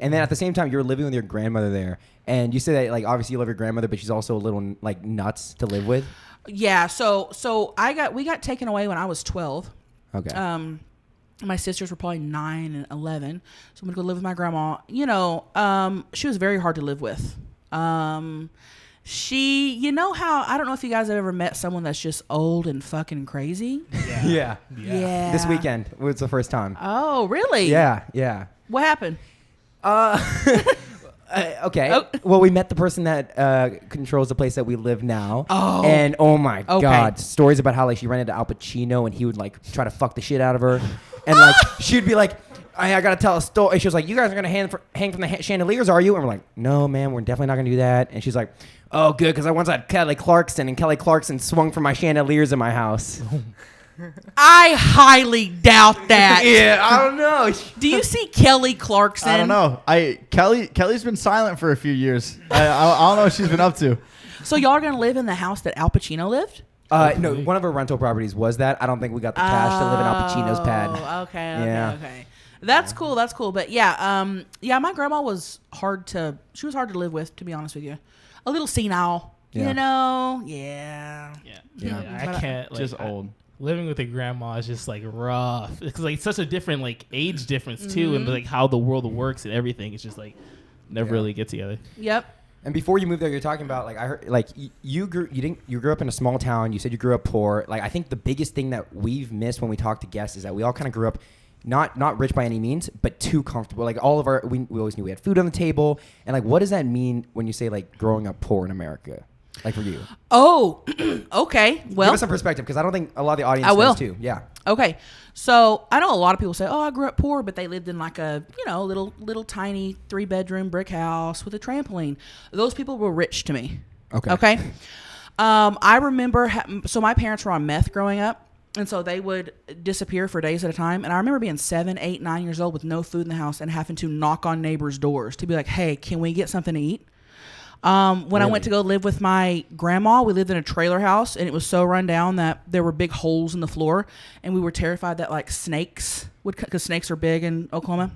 And then at the same time, you're living with your grandmother there, and you say that like obviously you love your grandmother, but she's also a little like nuts to live with. Yeah. So we got taken away when I was 12. Okay. My sisters were probably 9 and 11, so I'm gonna go live with my grandma. You know, she was very hard to live with. She, you know how, I don't know if you guys have ever met someone that's just old and fucking crazy. Yeah. Yeah. This weekend was the first time. Oh, really? Yeah. What happened? Okay. Oh. Well, we met the person that controls the place that we live now. Oh. And oh my Okay. God, stories about how like she ran into Al Pacino and he would like try to fuck the shit out of her, and like she'd be like, I gotta tell a story. And she was like, you guys are gonna hang from the chandeliers, are you? And we're like, no, man, we're definitely not gonna do that. And she's like, oh, good, because I once had Kelly Clarkson, and Kelly Clarkson swung from my chandeliers in my house. I highly doubt that. Yeah, I don't know. Do you see Kelly Clarkson? I don't know. Kelly's been silent for a few years. I don't know what she's been up to. So y'all are gonna live in the house that Al Pacino lived? No, one of our rental properties was that. I don't think we got the cash to live in Al Pacino's pad. Okay. That's cool. But yeah, my grandma was hard to live with, to be honest with you. A little senile, you know? Yeah. I can't. Like, Just old. Living with a grandma is just like rough. It's like such a different like age difference too, and like how the world works and everything. It's just like never really get together. Yep. And before you moved there, you're talking about like I heard like you grew up in a small town. You said you grew up poor. Like I think the biggest thing that we've missed when we talk to guests is that we all kind of grew up not rich by any means, but too comfortable. Like all of we always knew we had food on the table. And like what does that mean when you say like growing up poor in America? Like for you? Oh, okay. Well, give us some perspective because I don't think a lot of the audience knows too. Yeah. Okay. So I know a lot of people say, "Oh, I grew up poor," but they lived in like a little tiny 3-bedroom brick house with a trampoline. Those people were rich to me. Okay. I remember. So my parents were on meth growing up, and so they would disappear for days at a time. And I remember being 7, 8, 9 years old with no food in the house and having to knock on neighbors' doors to be like, "Hey, can we get something to eat?" When I went to go live with my grandma, we lived in a trailer house, and it was so run down that there were big holes in the floor, and we were terrified that like snakes would, because snakes are big in Oklahoma,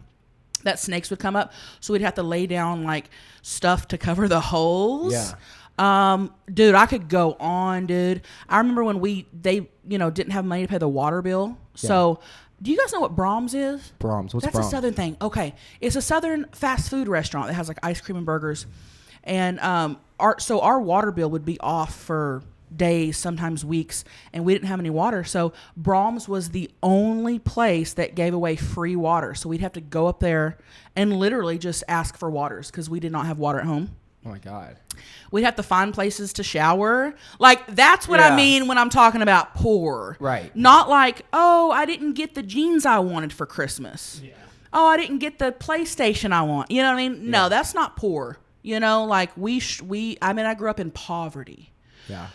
that snakes would come up. So we'd have to lay down like stuff to cover the holes. Yeah. Dude, I could go on, dude. I remember when they didn't have money to pay the water bill. Yeah. So do you guys know what Brahms is? Brahms. What's That's Brahms? A Southern thing. Okay. It's a Southern fast food restaurant that has like ice cream and burgers. And our water bill would be off for days, sometimes weeks, and we didn't have any water. So Brahms was the only place that gave away free water. So we'd have to go up there and literally just ask for waters because we did not have water at home. Oh my God. We'd have to find places to shower. Like, that's what I mean when I'm talking about poor. Right. Not like, oh, I didn't get the jeans I wanted for Christmas. Yeah. Oh, I didn't get the PlayStation I want. You know what I mean? Yeah. No, that's not poor. You know, like I grew up in poverty. Yeah.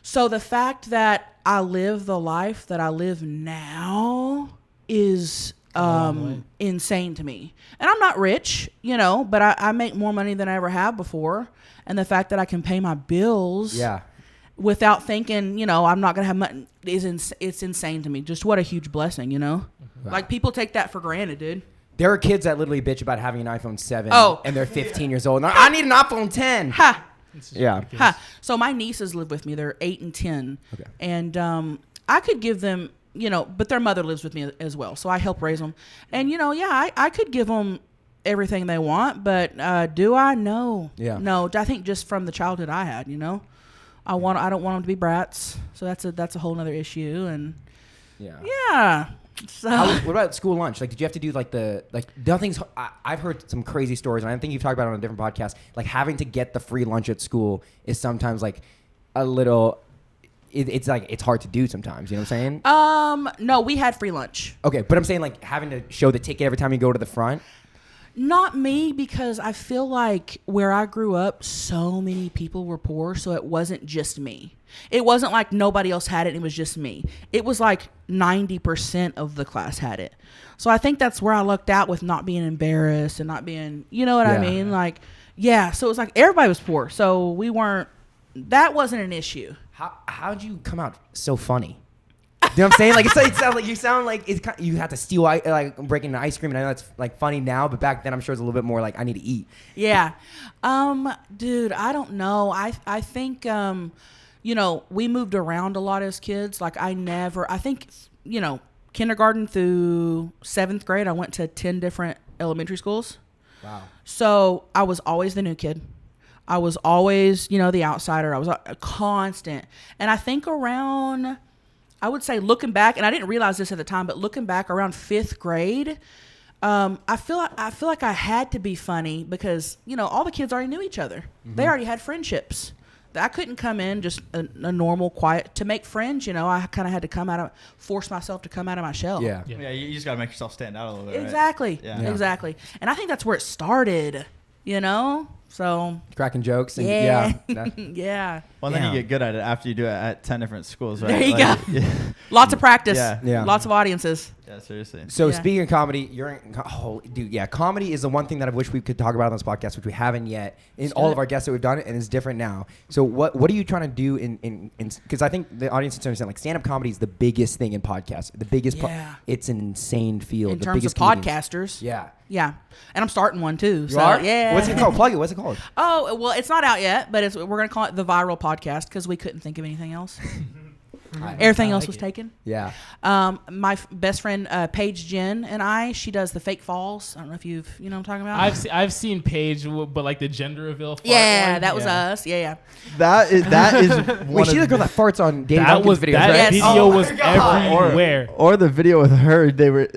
So the fact that I live the life that I live now is insane to me. And I'm not rich, but I make more money than I ever have before. And the fact that I can pay my bills without thinking, I'm not going to have money, it's insane to me. Just what a huge blessing, Wow. Like people take that for granted, dude. There are kids that literally bitch about having an iPhone 7 and they're 15 years old. And I need an iPhone 10. Ha. Yeah. Ha. So my nieces live with me. They're 8 and 10. Okay. And I could give them, but their mother lives with me as well. So I help raise them. And, I could give them everything they want. But do I? No. Yeah. No. I think just from the childhood I had, I don't want them to be brats. So that's a whole other issue. And yeah. So. What about school lunch? Like, did you have to do nothing's? I've heard some crazy stories, and I think you've talked about it on a different podcast. Like having to get the free lunch at school is sometimes like a little. It's like it's hard to do sometimes. You know what I'm saying? No, we had free lunch. Okay, but I'm saying like having to show the ticket every time you go to the front. Not me, because I feel like where I grew up, so many people were poor, so it wasn't just me. It wasn't like nobody else had it, it was just me. It was like 90% of the class had it. So I think that's where I lucked out with not being embarrassed and not being, you know what I mean? Like, so it was like everybody was poor, so that wasn't an issue. How'd you come out so funny? You know what I'm saying? Like it sounds like you sound like you have to steal like breaking the ice cream, and I know it's like funny now, but back then I'm sure it's a little bit more like I need to eat. Yeah, dude, I don't know. I think we moved around a lot as kids. Like I think kindergarten through 7th grade, I went to 10 different elementary schools. Wow. So I was always the new kid. I was always, the outsider. I was a constant. And I think around, I would say looking back, and I didn't realize this at the time, but looking back around 5th grade, I feel like I had to be funny because, all the kids already knew each other. Mm-hmm. They already had friendships. I couldn't come in just a normal, quiet, to make friends, I kind of had to force myself to come out of my shell. Yeah, you just got to make yourself stand out a little bit. Exactly. Right? Yeah. Exactly. And I think that's where it started, So cracking jokes and yeah. Yeah. Well, then you get good at it after you do it at 10 different schools, right? There you go. Yeah. Lots of practice. Yeah. Lots of audiences. Yeah, seriously. So speaking of comedy, comedy is the one thing that I wish we could talk about on this podcast, which we haven't yet in all of our guests that we've done, and it's different now. So what are you trying to do in because I think the audience needs to understand, like, stand-up comedy is the biggest thing in podcasts. The biggest it's an insane field. In the terms biggest of podcasters. Yeah. Yeah. And I'm starting one too. You are? Yeah. What's it called? Plug it. What's it called? Oh, well, it's not out yet, but we're going to call it The Viral Podcast because we couldn't think of anything else. Everything else was taken. Yeah. My best friend Paige Jen and she does the fake falls. I don't know if you know what I'm talking about. I've seen Paige, but like the gender reveal. Yeah, that was us. Yeah. That is Wait, she's the girl that farts on Danny Duncan's videos, that right? video was everywhere. Or the video with her, they were.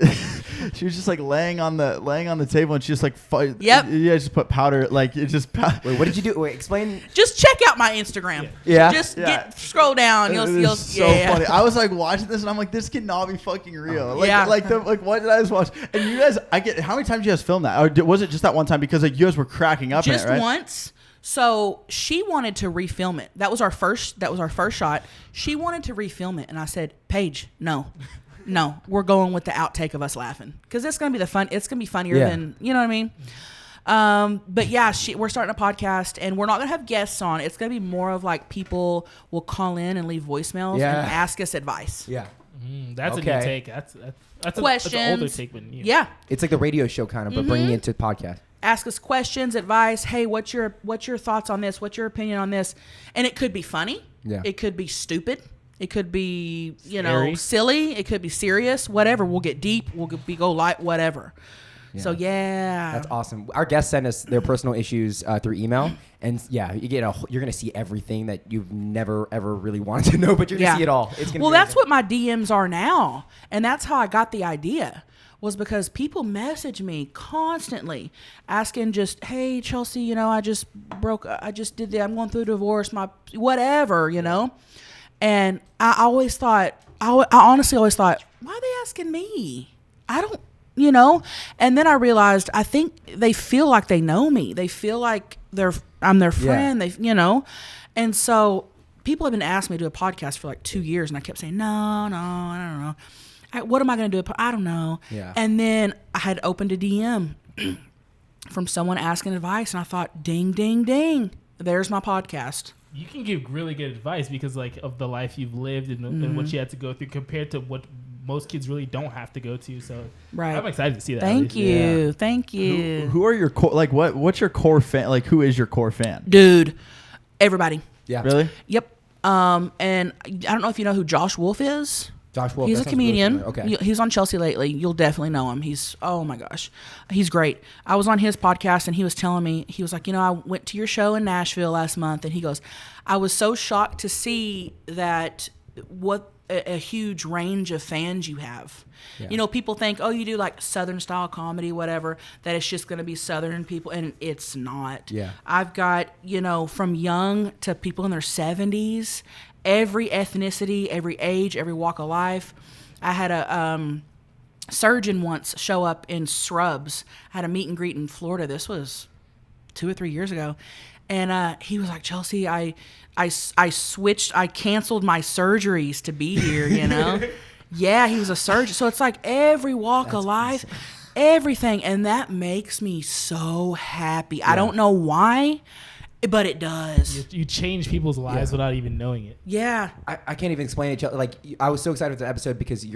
She was just like laying on the table, and she just like Yep. Yeah, just put powder, like it just. Wait, what did you do? Wait, explain. Just check out my Instagram. Yeah. Just scroll down. You'll so funny. I was like watching this, and I'm like, this cannot be fucking real. What did I just watch? And you guys, how many times did you guys film that? Or was it just that one time? Because like you guys were cracking up. Just in it, right? once. So she wanted to refilm it. That was our first shot. She wanted to refilm it, and I said, Paige, no. No, we're going with the outtake of us laughing because it's gonna be It's gonna be funnier than you know what I mean. But yeah, we're starting a podcast and we're not gonna have guests on. It's gonna be more of like people will call in and leave voicemails and ask us advice. Yeah, that's a new take. That's questions. That's an older take, but new. Yeah, it's like the radio show kind of, but bringing it to podcast. Ask us questions, advice. Hey, what's your thoughts on this? What's your opinion on this? And it could be funny. Yeah, it could be stupid. It could be, silly. It could be serious. Whatever. We'll get deep. We'll go light. Whatever. Yeah. So that's awesome. Our guests send us their personal issues through email, and you're gonna see everything that you've never ever really wanted to know, but you're gonna see it all. It's gonna that's what my DMs are now, and that's how I got the idea. Was because people message me constantly asking just, hey, Chelcie, I just did that. I'm going through a divorce. My whatever, And I honestly always thought, why are they asking me? I don't, And then I realized, I think they feel like they know me. They feel like I'm their friend. Yeah. And so people have been asking me to do a podcast for like 2 years, and I kept saying, no, I don't know. What am I going to do? I don't know. Yeah. And then I had opened a DM from someone asking advice, and I thought, ding, ding, ding. There's my podcast. You can give really good advice because like of the life you've lived and what you had to go through compared to what most kids really don't have to go to. So I'm excited to see that. Thank you. Thank you. Who are your core, like what's your core fan? Like who is your core fan? Dude, everybody. Yeah. Really? Yep. And I don't know if you know who Josh Wolf is. Josh Wolf. He's a comedian. Really okay. He's on Chelcie lately. You'll definitely know him. Oh my gosh. He's great. I was on his podcast and he was telling me, he was like, I went to your show in Nashville last month, and he goes, I was so shocked to see that what a huge range of fans you have. Yeah. People think, oh, you do like Southern style comedy, whatever, that it's just going to be Southern people, and it's not. Yeah. I've got, from young to people in their 70s, every ethnicity, every age, every walk of life. I had a surgeon once show up in Scrubs. I had a meet and greet in Florida. This was 2 or 3 years ago. And he was like, Chelcie, I switched, I canceled my surgeries to be here, Yeah, he was a surgeon. So it's like every walk of life, everything. And that makes me so happy. Yeah. I don't know why. But it does. You change people's lives without even knowing it. Yeah. I can't even explain it. Like, I was so excited for the episode because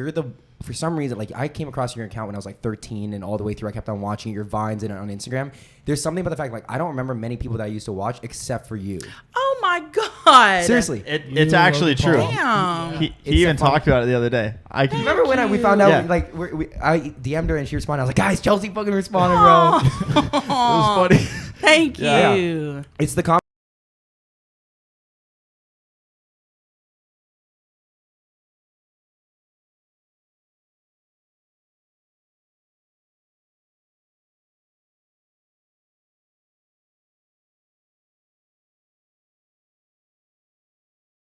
for some reason, like, I came across your account when I was like 13 and all the way through I kept on watching your Vines and on Instagram. There's something about the fact, like, I don't remember many people that I used to watch except for you. Oh my God. Seriously. It's actually true. Damn. He even talked about it the other day. Remember when we found out, like, I DM'd her and she responded. I was like, guys, Chelcie fucking responded, bro. It was funny. Thank you. It's the